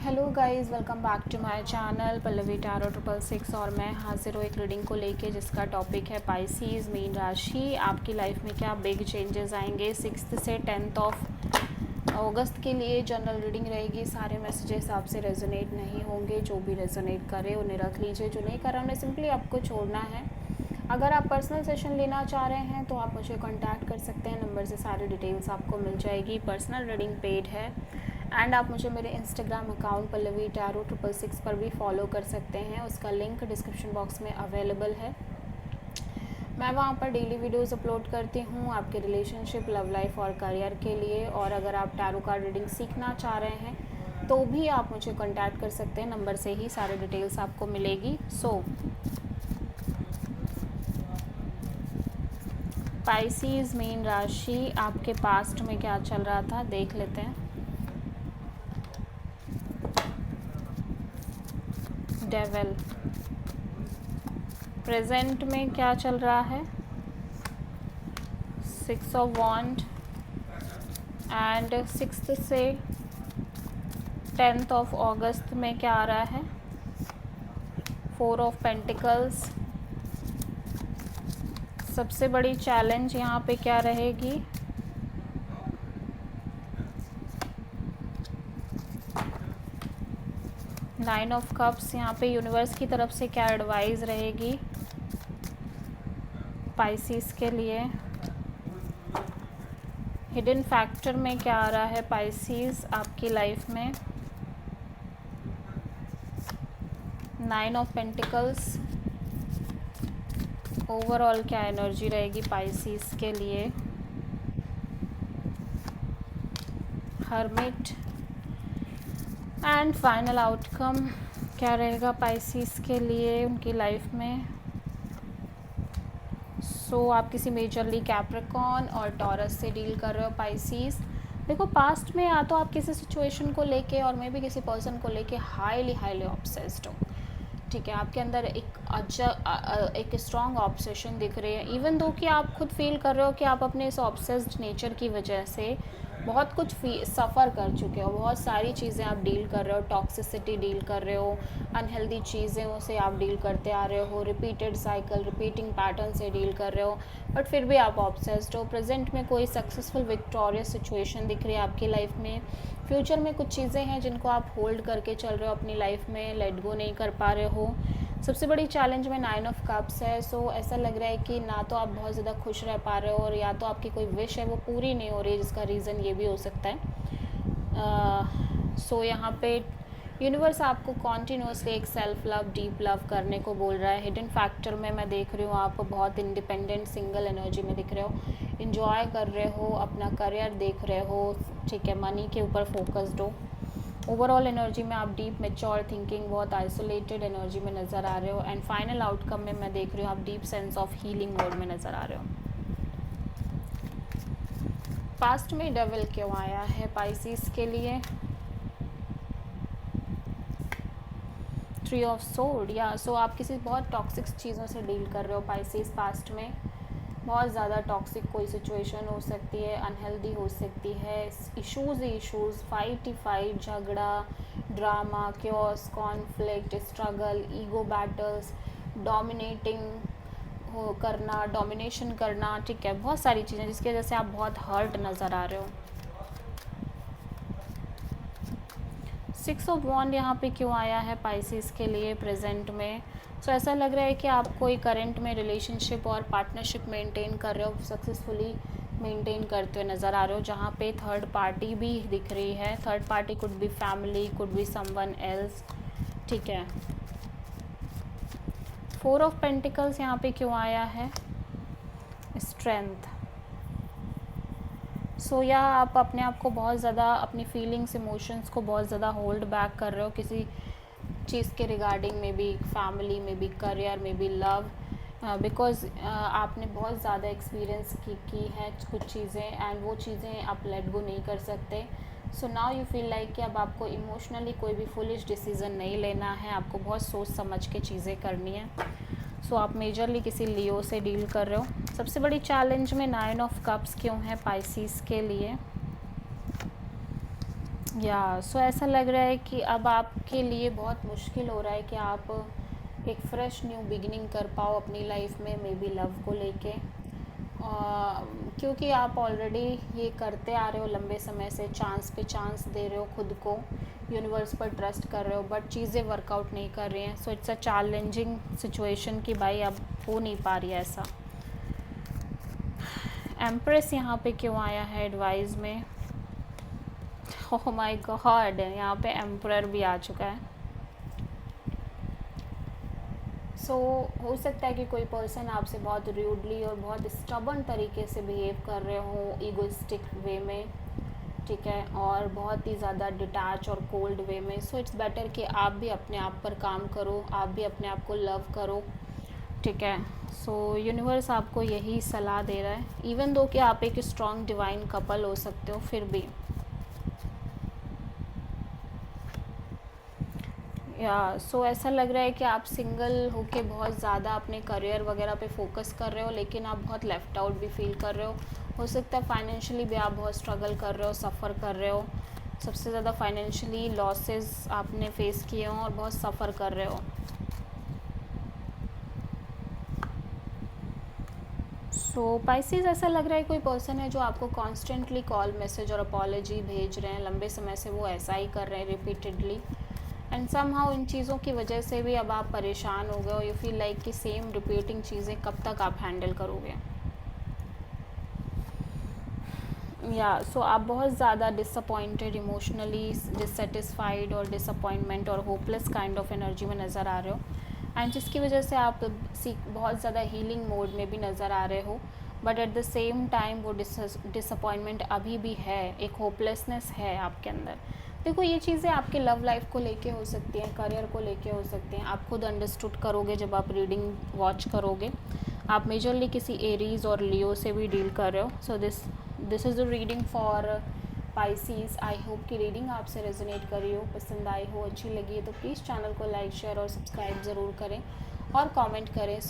Hello guys, welcome back to my channel Pallavi tarot 666। और मैं हाजिर हूँ एक रीडिंग को लेके जिसका टॉपिक है पाइसीज़ मीन राशि। आपकी लाइफ में क्या बिग चेंजेस आएंगे 6 से 10 ऑफ अगस्त के लिए जनरल रीडिंग रहेगी। सारे मैसेजेस आपसे रेजोनेट नहीं होंगे, जो भी रेजोनेट करे उन्हें रख लीजिए, जो नहीं कर रहा उन्हें सिंपली आपको छोड़ना है। अगर आप पर्सनल सेशन लेना चाह रहे हैं तो आप मुझे कांटेक्ट कर सकते हैं, नंबर से सारी डिटेल्स आपको मिल जाएगी। पर्सनल रीडिंग पेड है एंड आप मुझे मेरे इंस्टाग्राम अकाउंट पल्लवी टैरो 666 पर भी फॉलो कर सकते हैं, उसका लिंक डिस्क्रिप्शन बॉक्स में अवेलेबल है। मैं वहाँ पर डेली वीडियोस अपलोड करती हूँ आपके रिलेशनशिप, लव लाइफ और करियर के लिए। और अगर आप टैरो कार्ड रीडिंग सीखना चाह रहे हैं तो भी आप मुझे कांटेक्ट कर सकते हैं, नंबर से ही सारी डिटेल्स आपको मिलेगी। पाइसीज़ मीन राशि, आपके पास्ट में क्या चल रहा था देख लेते हैं। डेविल, प्रेजेंट में क्या चल रहा है। 6 ऑफ वॉन्ड एंड 6 से 10 ऑफ अगस्त में क्या आ रहा है। 4 ऑफ पेंटिकल्स। सबसे बड़ी चैलेंज यहाँ पे क्या रहेगी। Nine of cups. यहाँ पे यूनिवर्स की तरफ से क्या एडवाइस रहेगी पाइसीस के लिए। हिडन फैक्टर में क्या आ रहा है पाइसीस आपकी लाइफ में। 9 ऑफ पेंटिकल्स। ओवरऑल क्या एनर्जी रहेगी पाइसीस के लिए। हर्मिट एंड फाइनल आउटकम क्या रहेगा पाइसीस के लिए उनकी लाइफ में। आप किसी मेजरली कैप्रिकॉर्न और टॉरस से डील कर रहे हो पाइसीस। देखो, पास्ट में या तो आप किसी सिचुएशन को लेके और मे भी किसी पर्सन को लेके हाईली ऑब्सेस्ड हो। ठीक है, आपके अंदर एक स्ट्रॉन्ग ऑब्सेशन दिख रही है, इवन दो कि आप खुद फील कर रहे हो कि आप अपने इस ऑब्सेस्ड नेचर की वजह से बहुत कुछ सफ़र कर चुके हो। बहुत सारी चीज़ें आप डील कर रहे हो, टॉक्सिसिटी डील कर रहे हो, अनहेल्दी चीज़ों से आप डील करते आ रहे हो, रिपीटेड साइकिल, रिपीटिंग पैटर्न से डील कर रहे हो, बट फिर भी आप ऑब्सेस्ड हो। प्रेजेंट में कोई सक्सेसफुल विक्टोरियस सिचुएशन दिख रही है आपकी लाइफ में। फ्यूचर में कुछ चीज़ें हैं जिनको आप होल्ड करके चल रहे हो अपनी लाइफ में, लेट गो नहीं कर पा रहे हो। सबसे बड़ी चैलेंज में 9 ऑफ कप्स है। ऐसा लग रहा है कि ना तो आप बहुत ज़्यादा खुश रह पा रहे हो और या तो आपकी कोई विश है वो पूरी नहीं हो रही है, जिसका रीज़न ये भी हो सकता है। यहाँ पे यूनिवर्स आपको कॉन्टीन्यूसली एक सेल्फ लव, डीप लव करने को बोल रहा है। हिडन फैक्टर में मैं देख रही हूँ आप बहुत इंडिपेंडेंट सिंगल एनर्जी में दिख रहे हो, इंजॉय कर रहे हो, अपना करियर देख रहे हो, ठीक है, मनी के ऊपर फोकस्ड हो। ओवरऑल एनर्जी में आप डीप मैच्योर थिंकिंग, बहुत आइसोलेटेड एनर्जी में नज़र आ रहे हो। एंड फाइनल आउटकम में मैं देख रही हूँ आप deep sense of healing mode में नज़र आ रहे हो। पास्ट में डेविल क्यों आया है पाइसीस के लिए। 3 ऑफ सोर्ड। आप किसी बहुत टॉक्सिक चीज़ों से डील कर रहे हो पाइसीस। पास्ट में बहुत ज़्यादा टॉक्सिक कोई सिचुएशन हो सकती है, अनहेल्दी हो सकती है, इश्यूज़, फाइट, झगड़ा, drama, chaos, conflict, struggle, ego battles, domination करना, ठीक है, बहुत सारी चीज़ें जिसकी वजह से आप बहुत हर्ट नज़र आ रहे हो। 6 ऑफ वॉन्ड यहाँ पे क्यों आया है पाइसीस के लिए प्रेजेंट में। ऐसा लग रहा है कि आप कोई करंट में रिलेशनशिप और पार्टनरशिप मेंटेन कर रहे हो, सक्सेसफुली मेंटेन करते हुए नज़र आ रहे हो, जहाँ पे थर्ड पार्टी भी दिख रही है। Third party could be family, could be someone else, ठीक है। 4 ऑफ पेंटिकल्स यहाँ पे क्यों आया है। स्ट्रेंथ। या आप अपने आप को बहुत ज़्यादा, अपनी फीलिंग्स, इमोशंस को बहुत ज़्यादा होल्ड बैक कर रहे हो किसी चीज़ के रिगार्डिंग, में भी फैमिली, में भी करियर, में भी लव, बिकॉज आपने बहुत ज़्यादा एक्सपीरियंस की है कुछ चीज़ें एंड वो चीज़ें आप लेट गो नहीं कर सकते। नाउ यू फील लाइक कि अब आपको इमोशनली कोई भी फुलिश डिसीज़न नहीं लेना है, आपको बहुत सोच समझ के चीज़ें करनी है। आप मेजरली किसी लियो से डील कर रहे हो। सबसे बड़ी चैलेंज में 9 ऑफ कप्स क्यों है पाइसीस के लिए। सो ऐसा लग रहा है कि अब आपके लिए बहुत मुश्किल हो रहा है कि आप एक फ्रेश न्यू बिगिनिंग कर पाओ अपनी लाइफ में, मे बी लव को लेके। क्योंकि आप ऑलरेडी ये करते आ रहे हो लंबे समय से, चांस पे चांस दे रहे हो खुद को, यूनिवर्स पर ट्रस्ट कर रहे हो, बट चीज़ें वर्कआउट नहीं कर रही हैं। So it's a challenging situation कि भाई अब हो नहीं पा रही है ऐसा। एम्प्रेस यहाँ पे क्यों आया है एडवाइस में? ओह माय गॉड, यहाँ पे एम्परर भी आ चुका है। हो सकता है कि कोई पर्सन आपसे बहुत रूडली और बहुत स्टबर्न तरीके से बिहेव कर रहे हो, ईगोइस्टिक वे में, ठीक है, और बहुत ही ज़्यादा डिटैच और कोल्ड वे में। इट्स बेटर कि आप भी अपने आप पर काम करो, आप भी अपने आप को लव करो, ठीक है। यूनिवर्स आपको यही सलाह दे रहा है, इवन दो कि आप एक स्ट्रॉन्ग डिवाइन कपल हो सकते हो, फिर भी ऐसा लग रहा है कि आप सिंगल होके बहुत ज़्यादा अपने करियर वगैरह पे फोकस कर रहे हो, लेकिन आप बहुत लेफ़्ट आउट भी फील कर रहे हो सकता है फाइनेंशियली भी आप बहुत स्ट्रगल कर रहे हो, सफ़र कर रहे हो। सबसे ज़्यादा फाइनेंशियली लॉसेस आपने फेस किए हों और बहुत सफ़र कर रहे हो। पाइसेस ऐसा लग रहा है कोई पर्सन है जो आपको कॉन्स्टेंटली कॉल, मैसेज और अपॉलॉजी भेज रहे हैं, लंबे समय से वो ऐसा ही कर रहे हैं रिपीटेडली, एंड समहाउ इन चीज़ों की वजह से भी अब आप परेशान हो गए हो। यू फील लाइक कि सेम रिपीटिंग चीज़ें कब तक आप हैंडल करोगे। आप बहुत ज़्यादा डिसअपॉइंटेड, इमोशनली डिससेटिस्फाइड और डिसअपॉइंटमेंट और होपलेस काइंड ऑफ एनर्जी में नज़र आ रहे हो, एंड जिसकी वजह से आप बहुत ज़्यादा हीलिंग मोड में भी नज़र आ रहे हो, but at the same time वो डिसअपॉइंटमेंट अभी भी है, एक होपलेसनेस है आपके अंदर। देखो, ये चीज़ें आपके लव लाइफ को लेके हो सकती हैं, करियर को लेके हो सकती हैं, आप खुद अंडरस्टूड करोगे जब आप रीडिंग वॉच करोगे। आप मेजरली किसी एरीज और लियो से भी डील कर रहे हो। This is the reading for Pisces. I hope कि रीडिंग आपसे रेजोनेट करी हो, पसंद आई हो, अच्छी लगी है तो प्लीज़ चैनल को लाइक, शेयर और सब्सक्राइब ज़रूर करें और कमेंट करें।